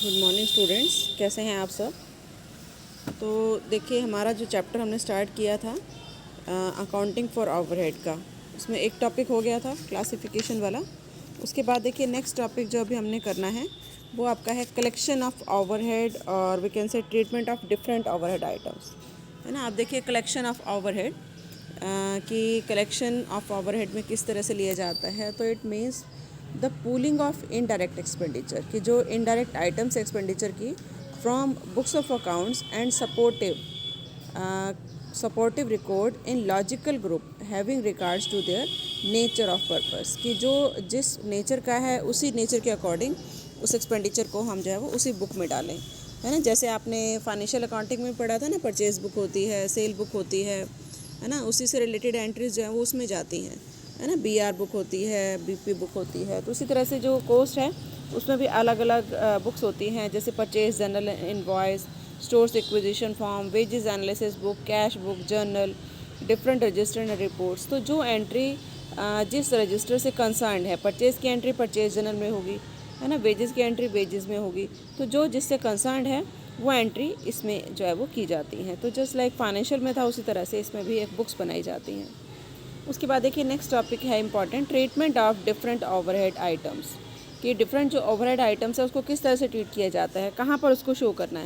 Good morning students, कैसे हैं आप सब। तो देखिए, हमारा जो चैप्टर हमने स्टार्ट किया था अकाउंटिंग फॉर ओवरहेड का, उसमें एक टॉपिक हो गया था क्लासिफिकेशन वाला। उसके बाद देखिए नेक्स्ट टॉपिक जो अभी हमने करना है वो आपका है कलेक्शन ऑफ ओवरहेड, और we can say treatment of different overhead items, है ना। आप देखिए कलेक्शन ऑफ ओवरहेड कि कलेक्शन ऑफ ओवरहेड में किस तरह से लिया जाता है। तो it means the pooling of indirect expenditure, कि जो इनडायरेक्ट आइटम्स एक्सपेंडिचर की from books of accounts and supportive record in logical group having regards to their nature of purpose, कि जो जिस नेचर का है उसी नेचर के अकॉर्डिंग उस एक्सपेंडिचर को हम जो है वो उसी बुक में डालें, है ना। जैसे आपने फाइनेंशियल अकाउंटिंग में पढ़ा था ना, परचेज बुक होती है, सेल बुक होती है ना, उसी से रिलेटेड एंट्रीज जो है वो उसमें जाती हैं, है ना। बीआर बुक होती है, बीपी बुक होती है। तो उसी तरह से जो कॉस्ट है उसमें भी अलग अलग बुक्स होती हैं, जैसे purchase general invoice, stores acquisition form, wages analysis book, cash book, journal, different register and reports. तो जो एंट्री जिस रजिस्टर से कंसर्न है, परचेज़ की एंट्री परचेज जनरल में होगी, है ना, वेजेस की एंट्री वेजेस में होगी। तो जो जिससे कंसर्न है वो एंट्री इसमें जो है वो की जाती हैं। तो जस्ट लाइक फाइनेंशियल में था उसी तरह से इसमें भी एक बुक्स बनाई जाती हैं। उसके बाद देखिए नेक्स्ट टॉपिक है important, treatment of different overhead items, कि डिफरेंट जो ओवरहेड आइटम्स है उसको किस तरह से ट्रीट किया जाता है, कहाँ पर उसको शो करना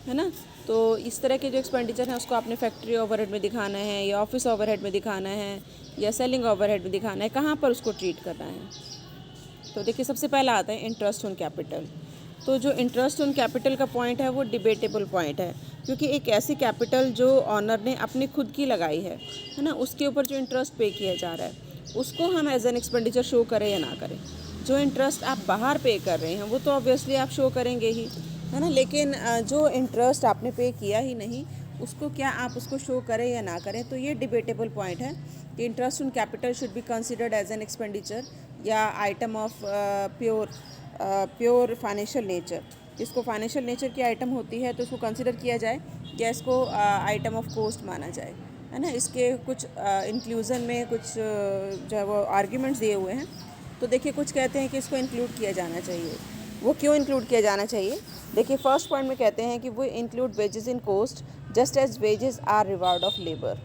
है ना। तो इस तरह के जो एक्सपेंडिचर है उसको आपने फैक्ट्री ओवरहेड में दिखाना है, या ऑफिस ओवरहेड में दिखाना है, या सेलिंग ओवरहेड में दिखाना है, कहाँ पर उसको ट्रीट करना है। तो देखिए सबसे पहला आता है इंटरेस्ट ऑन कैपिटल। तो जो इंटरेस्ट ऑन कैपिटल का पॉइंट है वो डिबेटेबल पॉइंट है, क्योंकि एक ऐसी कैपिटल जो ऑनर ने अपनी खुद की लगाई है ना, उसके ऊपर जो इंटरेस्ट पे किया जा रहा है उसको हम एज एन एक्सपेंडिचर शो करें या ना करें। जो इंटरेस्ट आप बाहर पे कर रहे हैं वो तो ऑब्वियसली आप शो करेंगे ही, है ना। लेकिन जो इंटरेस्ट आपने पे किया ही नहीं उसको क्या आप उसको शो करें या ना करें, तो ये डिबेटेबल पॉइंट है कि interest on capital should be considered as an expenditure या item of pure financial nature. इसको फाइनेंशियल नेचर की आइटम होती है तो इसको कंसिडर किया जाए, या इसको आइटम ऑफ कॉस्ट माना जाए, है ना। इसके कुछ इंक्लूज़न में कुछ जो है वो आर्ग्यूमेंट्स दिए हुए हैं। तो देखिए कुछ कहते हैं कि इसको इंक्लूड किया जाना चाहिए। वो क्यों इंक्लूड किया जाना चाहिए, देखिए फर्स्ट पॉइंट में कहते हैं कि वो include wages in cost just as wages are reward of labour,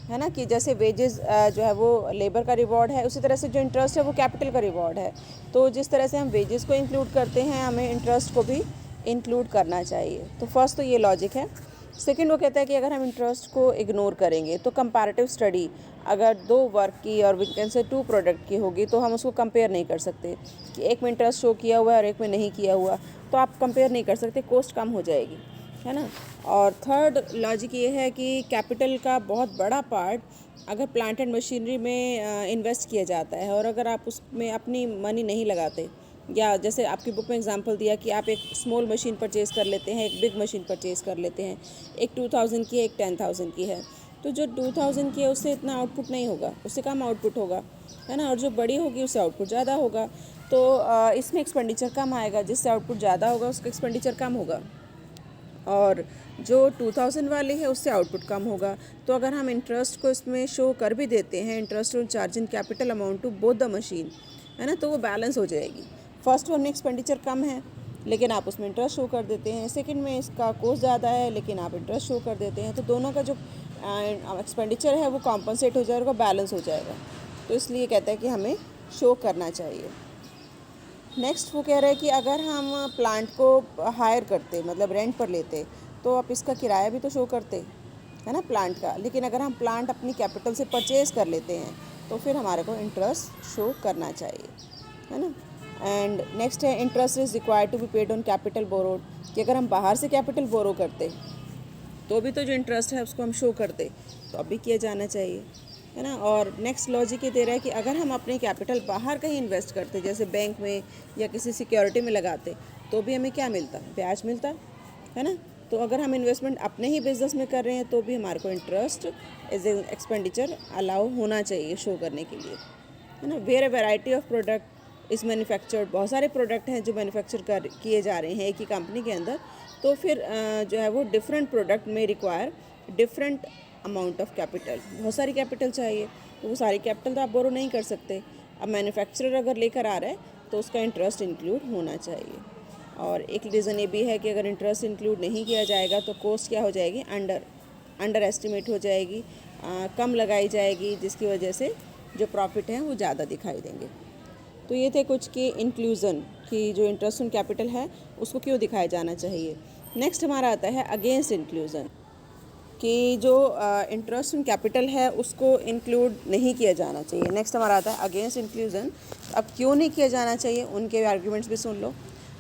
है ना। कि जैसे वेजेस जो है वो लेबर का रिवॉर्ड है, उसी तरह से जो इंटरेस्ट है वो कैपिटल का रिवॉर्ड है। तो जिस तरह से हम वेजेस को इंक्लूड करते हैं हमें इंटरेस्ट को भी इंक्लूड करना चाहिए। तो फर्स्ट तो ये लॉजिक है। सेकंड वो कहता है कि अगर हम इंटरेस्ट को इग्नोर करेंगे तो कंपैरेटिव स्टडी अगर दो वर्क की और we can say to product की होगी तो हम उसको कंपेयर नहीं कर सकते कि एक में इंटरेस्ट शो किया हुआ है और एक में नहीं किया हुआ, तो आप कंपेयर नहीं कर सकते, कॉस्ट कम हो जाएगी, है ना। और थर्ड लॉजिक ये है कि कैपिटल का बहुत बड़ा पार्ट अगर प्लांट एंड मशीनरी में इन्वेस्ट किया जाता है और अगर आप उसमें अपनी मनी नहीं लगाते, या जैसे आपकी बुक में एग्जांपल दिया कि आप एक स्मॉल मशीन परचेज़ कर लेते हैं, एक बिग मशीन परचेज़ कर लेते हैं, एक 2000 की है, एक 10,000 की है। तो जो 2000 की है उससे इतना आउटपुट नहीं होगा, उससे कम आउटपुट होगा, है ना। और जो बड़ी होगी उससे आउटपुट ज़्यादा होगा। तो इसमें एक्सपेंडिचर कम आएगा, जिससे आउटपुट ज़्यादा होगा उसका एक्सपेंडिचर कम होगा, और जो 2000 वाली है उससे आउटपुट कम होगा। तो अगर हम इंटरेस्ट को इसमें शो कर भी देते हैं, interest on charge in capital amount to both the machine, है ना, तो वो बैलेंस हो जाएगी। फर्स्ट वन में एक्सपेंडिचर कम है लेकिन आप उसमें इंटरेस्ट शो कर देते हैं, सेकंड में इसका कॉस्ट ज़्यादा है लेकिन आप इंटरेस्ट शो कर देते हैं, तो दोनों का जो एक्सपेंडिचर है वो कॉम्पनसेट हो जाएगा, बैलेंस हो जाएगा। तो इसलिए कहता है कि हमें शो करना चाहिए। नेक्स्ट वो कह रहा है कि अगर हम प्लांट को हायर करते, मतलब रेंट पर लेते, तो आप इसका किराया भी तो शो करते, है ना, प्लांट का। लेकिन अगर हम प्लांट अपनी कैपिटल से परचेज़ कर लेते हैं तो फिर हमारे को इंटरेस्ट शो करना चाहिए, है ना। एंड नेक्स्ट है interest is required to be paid on capital borrowed, कि अगर हम बाहर से कैपिटल बोरो करते तो भी तो जो इंटरेस्ट है उसको हम शो करते, तो अभी किया जाना चाहिए, है ना। और नेक्स्ट लॉजिक ये दे रहा है कि अगर हम अपनी कैपिटल बाहर कहीं इन्वेस्ट करते, जैसे बैंक में या किसी सिक्योरिटी में लगाते, तो भी हमें क्या मिलता, ब्याज मिलता, है ना। तो अगर हम इन्वेस्टमेंट अपने ही बिजनेस में कर रहे हैं तो भी हमारे को interest as a expenditure allow होना चाहिए शो करने के लिए, है ना। Where a variety of product is manufactured, बहुत सारे प्रोडक्ट हैं जो मैन्युफैक्चर कर किए जा रहे हैं एक ही कंपनी के अंदर, तो फिर जो है वो डिफरेंट प्रोडक्ट में require different amount of capital, बहुत सारी कैपिटल चाहिए, तो वो सारी कैपिटल तो आप बोरो नहीं कर सकते। अब मैन्युफैक्चरर अगर लेकर आ रहा है तो उसका इंटरेस्ट इंक्लूड होना चाहिए। और एक रीज़न ये भी है कि अगर इंटरेस्ट इंक्लूड नहीं किया जाएगा तो कॉस्ट क्या हो जाएगी, अंडर एस्टिमेट हो जाएगी, कम लगाई जाएगी, जिसकी वजह से जो प्रॉफिट हैं वो ज़्यादा दिखाई देंगे। तो ये थे कुछ की इंक्लूज़न कि जो इंटरेस्ट ऑन कैपिटल है उसको क्यों दिखाया जाना चाहिए। नेक्स्ट हमारा आता है अगेंस्ट इंक्लूज़न, कि जो इंटरेस्ट ऑन कैपिटल है उसको इंक्लूड नहीं किया जाना चाहिए। नेक्स्ट हमारा आता है अगेंस्ट इंक्लूज़न। अब क्यों नहीं किया जाना चाहिए उनके आर्ग्यूमेंट्स भी सुन लो।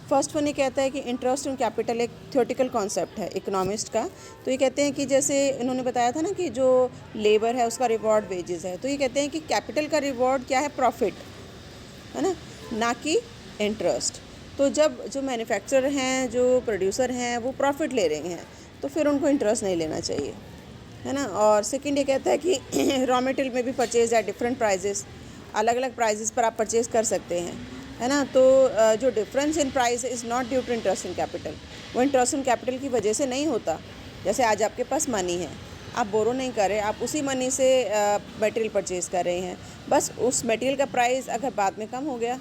फर्स्ट वन ये कहता है कि इंटरेस्ट ऑन कैपिटल एक थ्योरेटिकल कॉन्सेप्ट है इकोनॉमिस्ट का। तो ये कहते हैं कि जैसे इन्होंने बताया था ना कि जो लेबर है उसका रिवॉर्ड वेजेस है, तो ये कहते हैं कि कैपिटल का रिवॉर्ड क्या है, प्रॉफिट है ना कि इंटरेस्ट। तो जब जो मैन्युफैक्चरर हैं, जो प्रोड्यूसर हैं, वो प्रॉफिट ले रहे हैं तो फिर उनको इंटरेस्ट नहीं लेना चाहिए, है ना। और सेकंड ये कहता है कि रॉ मटेरियल में भी परचेज एट डिफरेंट प्राइजेस, अलग अलग प्राइजेस पर आप परचेज कर सकते हैं, है ना। तो जो difference in price is not due to interest in capital, वो इंटरेस्ट इन कैपिटल की वजह से नहीं होता। जैसे आज आपके पास मनी है, आप बोरो नहीं कर रहे, आप उसी मनी से मटेरियल परचेज़ कर रहे हैं, बस उस मटेरियल का प्राइस अगर बाद में कम हो गया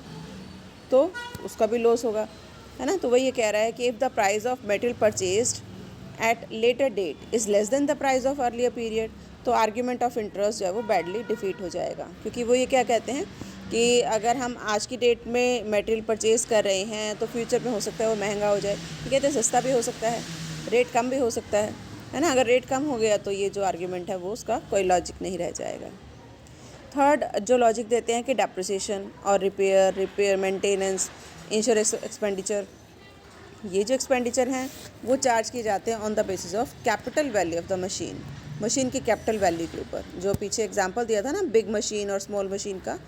तो उसका भी लॉस होगा, है ना। तो वही ये कह रहा है कि if the price of material purchased at later date is less than the price of earlier period, तो आर्ग्यूमेंट ऑफ इंटरेस्ट जो है वो बैडली डिफीट हो जाएगा। क्योंकि वो ये क्या कहते हैं कि अगर हम आज की डेट में मटेरियल परचेज़ कर रहे हैं तो फ्यूचर में हो सकता है वो महंगा हो जाए। ये कहते हैं सस्ता भी हो सकता है, रेट कम भी हो सकता है ना। अगर रेट कम हो गया तो ये जो आर्ग्यूमेंट है वो उसका कोई लॉजिक नहीं रह जाएगा। थर्ड जो लॉजिक देते हैं कि डेप्रिसिएशन और रिपेयर मेंटेनेंस, इंश्योरेंस एक्सपेंडिचर, ये जो एक्सपेंडिचर हैं वो चार्ज किए जाते हैं on the basis of capital value of the machine की कैपिटल वैल्यू के ऊपर। जो पीछे एग्जांपल दिया था ना बिग मशीन और स्मॉल मशीन का,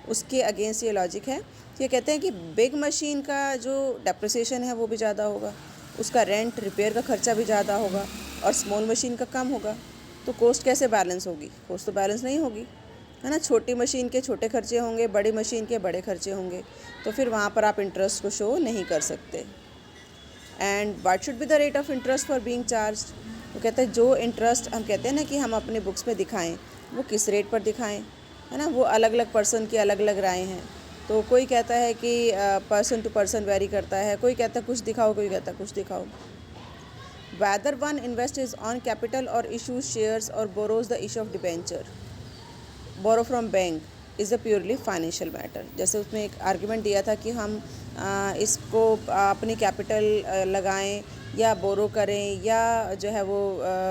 उसके अगेंस्ट ये लॉजिक है। ये कहते हैं कि बिग मशीन का जो डेप्रिसिएशन है वो भी ज़्यादा होगा, उसका रेंट रिपेयर का खर्चा भी ज़्यादा होगा, और स्मॉल मशीन का कम होगा। तो कॉस्ट कैसे बैलेंस होगी, कॉस्ट तो बैलेंस नहीं होगी, है ना। छोटी मशीन के छोटे खर्चे होंगे, बड़ी मशीन के बड़े खर्चे होंगे, तो फिर वहाँ पर आप इंटरेस्ट को शो नहीं कर सकते। And what should be the rate of interest for being charged, वो कहते हैं जो इंटरेस्ट हम कहते हैं ना कि हम अपने बुक्स में दिखाएं, वो किस रेट पर दिखाएं, है ना। वो अलग अलग पर्सन की अलग अलग राय हैं। तो कोई कहता है कि पर्सन टू पर्सन वेरी करता है, कोई कहता है कुछ दिखाओ, कोई कहता है कुछ दिखाओ। Whether one invest is on capital और इशूज शेयर्स और borrows the issue of debenture, borrow from bank is a purely financial matter. जैसे उसमें एक आर्ग्यूमेंट दिया था कि हम इसको अपनी कैपिटल लगाएं या बोरो करें या जो है वो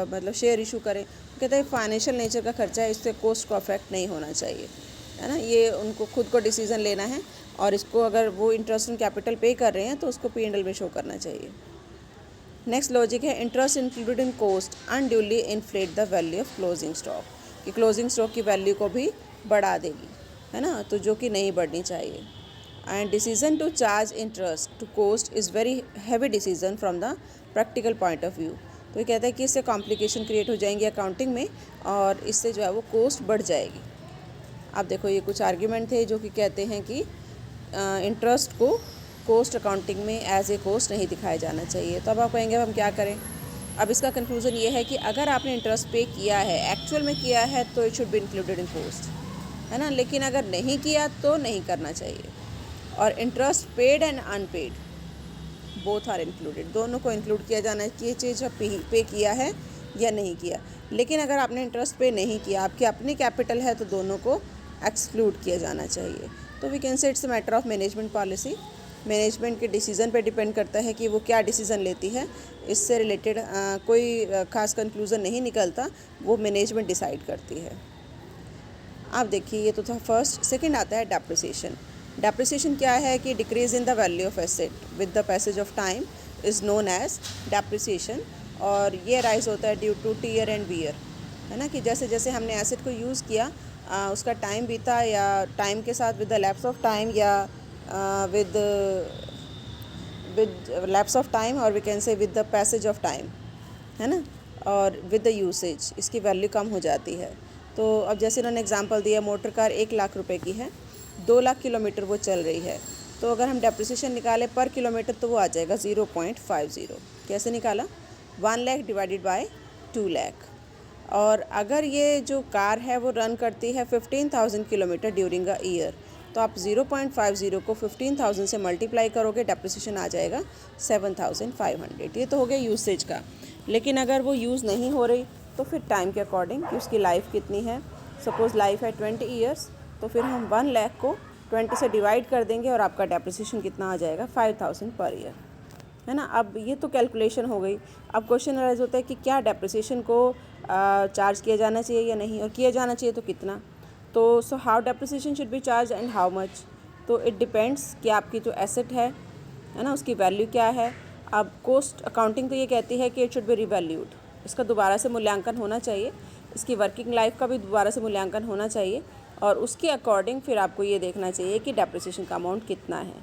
मतलब शेयर इशू करें। कहते हैं फाइनेंशियल नेचर का खर्चा है, इससे कॉस्ट को अफेक्ट नहीं होना चाहिए, है ना। ये उनको खुद को डिसीज़न लेना है, और इसको अगर वो इंटरेस्ट इन कैपिटल पे कर रहे हैं तो उसको P&L में शो करना चाहिए। नेक्स्ट लॉजिक है interest included in cost unduly inflate the value of closing stock, कि क्लोजिंग स्टॉक की वैल्यू को भी बढ़ा देगी, है ना, तो जो कि नहीं बढ़नी चाहिए। And decision to charge interest to cost is very heavy decision from the practical point of view. तो ये कहता है कि इससे कॉम्प्लिकेशन क्रिएट हो जाएंगी अकाउंटिंग में, और इससे जो है वो कॉस्ट बढ़ जाएगी। आप देखो ये कुछ आर्ग्यूमेंट थे जो कि कहते हैं कि इंटरेस्ट को कॉस्ट अकाउंटिंग में एज ए कॉस्ट नहीं दिखाया जाना चाहिए। तो अब आप कहेंगे अब हम क्या करें। अब इसका कंक्लूजन ये है कि अगर आपने इंटरेस्ट पे किया है, एक्चुअल में किया है, तो it should be included in cost, है ना। लेकिन अगर नहीं किया तो नहीं करना चाहिए। और interest paid and unpaid both are included, दोनों को इंक्लूड किया जाना चाहिए, चीज़ पे किया है या नहीं किया। लेकिन अगर आपने इंटरेस्ट पे नहीं किया, आपकी अपनी कैपिटल है, तो दोनों को एक्सक्लूड किया जाना चाहिए। तो we can say it's a matter of management policy. Management के डिसीज़न पे डिपेंड करता है कि वो क्या डिसीज़न लेती है। इससे रिलेटेड कोई खास कंक्लूज़न नहीं निकलता, वो मैनेजमेंट डिसाइड करती है। आप देखिए ये तो था फर्स्ट। सेकंड आता है डेप्रिसिएशन। डेप्रिसिएशन क्या है कि decrease in the value of asset with the passage of time is known as depreciation, और ये राइज होता है due to tear and wear, है ना। कि जैसे जैसे हमने एसेट को यूज़ किया, उसका टाइम बीता, या टाइम के साथ with the lapse of time, या विद लैप्स ऑफ टाइम, और we can say with the passage of time, है ना, और विद द यूसेज इसकी वैल्यू कम हो जाती है। तो अब जैसे इन्होंने एग्जांपल दिया, मोटर कार 1 लाख रुपए की है, 2 लाख किलोमीटर वो चल रही है, तो अगर हम डेप्रिसिएशन निकालें पर किलोमीटर तो वो आ जाएगा 0.50। कैसे निकाला, 1 लाख डिवाइडेड बाय 2 लाख। और अगर ये जो कार है वो रन करती है 15,000 किलोमीटर ड्यूरिंग अ ईयर, तो आप 0.50 को 15,000 से मल्टीप्लाई करोगे, डेप्रिसिएशन आ जाएगा 7,500। ये तो हो गया यूसेज का। लेकिन अगर वो यूज़ नहीं हो रही तो फिर टाइम के अकॉर्डिंग कि उसकी लाइफ कितनी है, सपोज़ लाइफ है 20 ईयर्स, तो फिर हम 1 लाख को 20 से डिवाइड कर देंगे और आपका डेप्रिसिएशन कितना आ जाएगा, 5,000 पर ईयर, है ना। अब ये तो कैलकुलेशन हो गई। अब क्वेश्चन अराइज होता है कि क्या डेप्रिसिएशन को चार्ज किया जाना चाहिए या नहीं, और किया जाना चाहिए तो कितना। तो so how depreciation should be charge and how much, तो इट डिपेंड्स कि आपकी जो एसेट है ना, उसकी वैल्यू क्या है। अब कोस्ट अकाउंटिंग तो ये कहती है कि इट शुड बी रिवैल्यूड, इसका दोबारा से मूल्यांकन होना चाहिए, इसकी वर्किंग लाइफ का भी दोबारा से मूल्यांकन होना चाहिए, और उसके अकॉर्डिंग फिर आपको ये देखना चाहिए कि डेप्रिसिएशन का अमाउंट कितना है।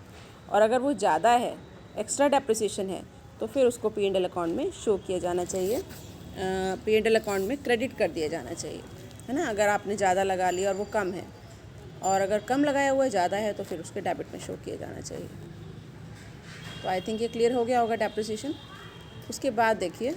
और अगर वो ज़्यादा है, एक्स्ट्रा डेप्रिसिएशन है, तो फिर उसको P&L अकाउंट में शो किया जाना चाहिए, P&L अकाउंट में क्रेडिट कर दिया जाना चाहिए, है ना। अगर आपने ज़्यादा लगा लिया और वो कम है, और अगर कम लगाया हुआ है ज़्यादा है, तो फिर उसके डेबिट में शो किया जाना चाहिए। तो आई थिंक ये क्लियर हो गया होगा डेप्रिसिएशन। उसके बाद देखिए